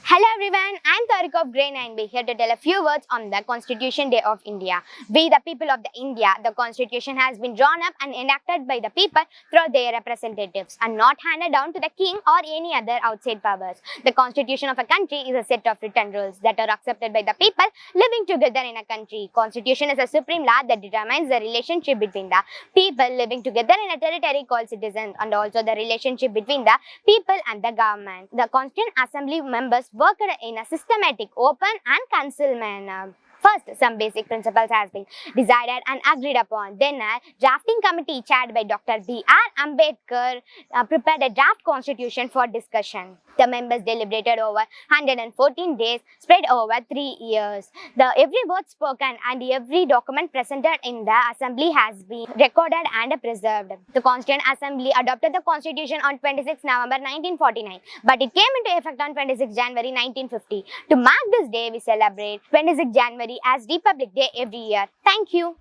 Hello everyone, I am Tariq of Grade 9B here to tell a few words on the Constitution Day of India. We the people of the India, the Constitution has been drawn up and enacted by the people through their representatives and not handed down to the king or any other outside powers. The Constitution of a country is a set of written rules that are accepted by the people living together in a country. Constitution is a supreme law that determines the relationship between the people living together in a territory called citizens and also the relationship between the people and the government. The Constituent Assembly members worked in a systematic, open and council manner. First, some basic principles has been decided and agreed upon. Then, a drafting committee chaired by Dr. B.R. Ambedkar prepared a draft constitution for discussion. The members deliberated over 114 days, spread over 3 years. Every word spoken and every document presented in the assembly has been recorded and preserved. The Constituent Assembly adopted the constitution on 26 November 1949, but it came into effect on 26 January 1950. To mark this day, we celebrate 26 January as Republic Day every year. Thank you.